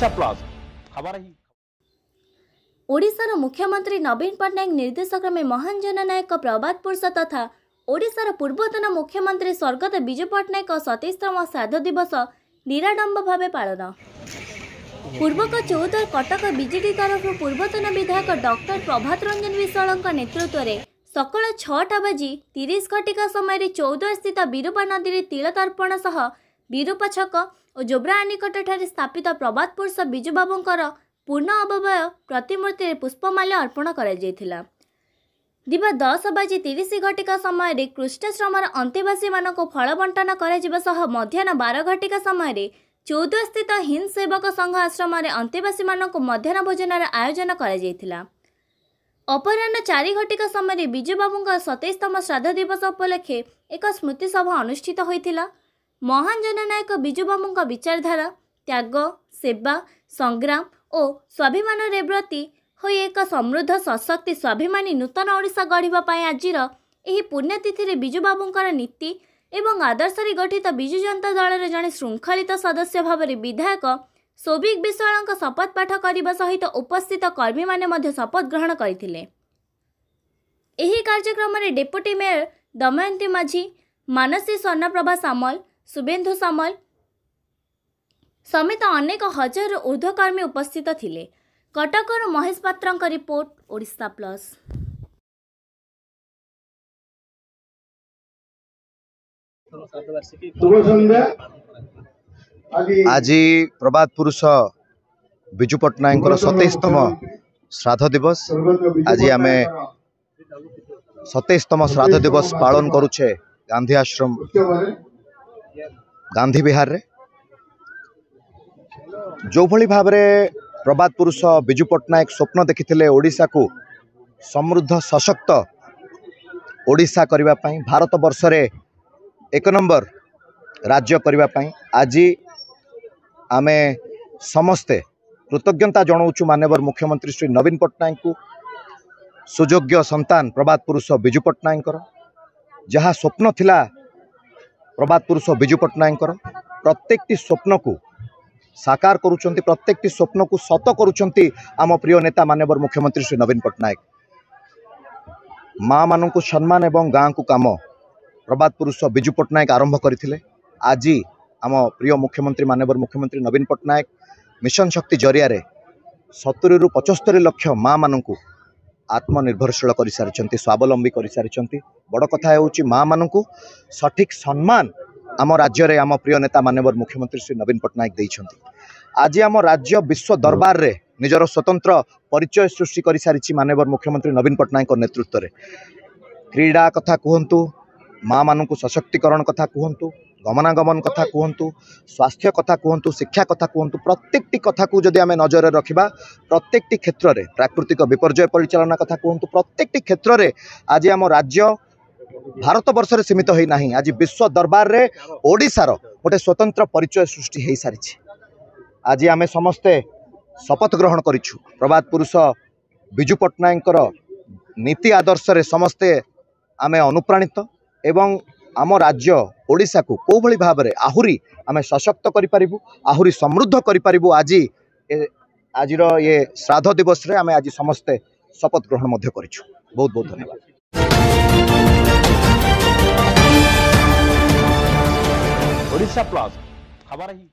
Odisha plus खबर ही ओडिशार मुख्यमंत्री नवीन पट्टनायक निर्देशक्रमे महान जननायक प्रभात पुरुष तथा ओडिशार पूर्वतन मुख्यमंत्री स्वर्गत विजु पट्टनायक 27तम श्राद्ध दिवस निराडंब भाव पालन। पूर्वक 14 कटक बीजेडी तरफ पूर्वतन विधायक डॉक्टर प्रभात रंजन विश्वाल नेतृत्व में सकाल 6:30 घटिका समय 14 स्थित विरूपा नदी तिल तर्पण सह विरूपा छक और जोब्रा निकट स्थापित प्रभात पुरुष विजुबाबूंकर पूर्ण अवयव प्रतिमूर्ति पुष्पमाल्य अर्पण कर दिवा 10:30 घटिका समय कृष्णाश्रमर अंतेवासी मानक फल बंटन कर मध्याह्न 12 घटिका समय 14 स्थित हिंद सेवक संघ आश्रम अंतेवासी मानक मध्याह्न भोजन आयोजन कर अपराह्न 4 घटिका समय विजुबाबू 27तम श्राद्ध दिवस उपलक्षे एक स्मृति सभा अनुष्ठित होता। महान जननायक विजुबाबू विचारधारा त्याग सेवा संग्राम और स्वाभिमान व्रती हो एक समृद्ध सशक्ति स्वाभिमानी नूतन ओडिशा गढ़ापी आज पुण्यतिथि विजुबाबूंकर नीति एवं आदर्श गठित विजु जनता दल जड़े श्रृंखलित सदस्य भाव विधायक सौभिक विश्वाल शपथ पाठ करने सहित उपस्थित कर्मी माने शपथ ग्रहण करते। कार्यक्रम में डेप्यूटी मेयर दमयंती माझी, मानसी स्वर्णप्रभा सामल, शुभेन्दु सामल समेत अनेक हजार ऊर्ध्वकर्मी उपस्थित थिले। कटकर महेश पात्रଙ୍କ रिपोर्ट ओडिशा प्लस। आज प्रभात पुरुष विजु पट्टनायक 27तम श्राद्ध दिवस। आज आम 27तम श्राद्ध दिवस पालन करुचे गांधी आश्रम गांधी विहार रे। जो भली भाव में प्रभात पुरुष विजु पट्टनायक स्वप्न देखिथिले ओडिशा को समृद्ध सशक्त ओडिशा करबा पई, भारत वर्ष रे 1 नंबर राज्य करबा पई आज आमे समस्ते कृतज्ञता जनाऊँ माननीय मुख्यमंत्री श्री नवीन पट्टनायक को, सुयोग्य संतान प्रभात पुरुष विजु पट्टनायक जहाँ स्वप्न थिला प्रभात पुरुष विजु पट्टनायक प्रत्येक स्वप्न को साकार करुचंती, प्रत्येक स्वप्न को सत करुचंती आम प्रिय नेता माननीय मुख्यमंत्री श्री नवीन पट्टनायक। माँ मान को सम्मान एवं गाँ को काम प्रभात पुरुष विजु पट्टनायक आरंभ करथिले। आज आम प्रिय मुख्यमंत्री माननीय मुख्यमंत्री नवीन पट्टनायक मिशन शक्ति जरिया 70 ରୁ 75 लक्ष माँ मान को आत्मनिर्भरशील कर सारी, स्वावलंबी कर सारी। बड़ कथा है माँ मान को सठिक सम्मान आम राज्य रे आम प्रिय नेता माननीय मुख्यमंत्री श्री नवीन पट्टनायक देइछंती। आज आम राज्य विश्व दरबार रे निजर स्वतंत्र परिचय सृष्टि कर सारी माननीय मुख्यमंत्री नवीन पट्टनायक नेतृत्व रे। क्रीड़ा कथा कहतु, माँ मान को सशक्तिकरण कथा कहतु, गमनागमन कथा कहतु, स्वास्थ्य कथा कहतु, शिक्षा कथा कहतु, प्रत्येकटी कथा को जदि आम नजर रखा प्रत्येकटी क्षेत्र में प्राकृतिक विपर्यय परिचालना कथा कहतु, प्रत्येकटी क्षेत्र में आज आम राज्य भारत वर्ष रे सीमित होई नाही, आज विश्व दरबार रे ओडिशार गोटे स्वतंत्र परिचय सृष्टि हो सारी। आज आम समस्ते शपथ ग्रहण करिछु प्रभात पुरुष विजु पट्टनायक नीति आदर्श रे समस्ते आम अनुप्राणित एवं आम राज्य ओडिशा को कौ भली भाव में आहुरी आम सशक्त करिपारिबु, आहुरी समृद्ध करिपारिबु। आज ये श्राद्ध दिवस रे आम आज समस्ते शपथ ग्रहण मध्य करिछु। बहुत बहुत धन्यवाद। ओडिशा प्लस खबर ही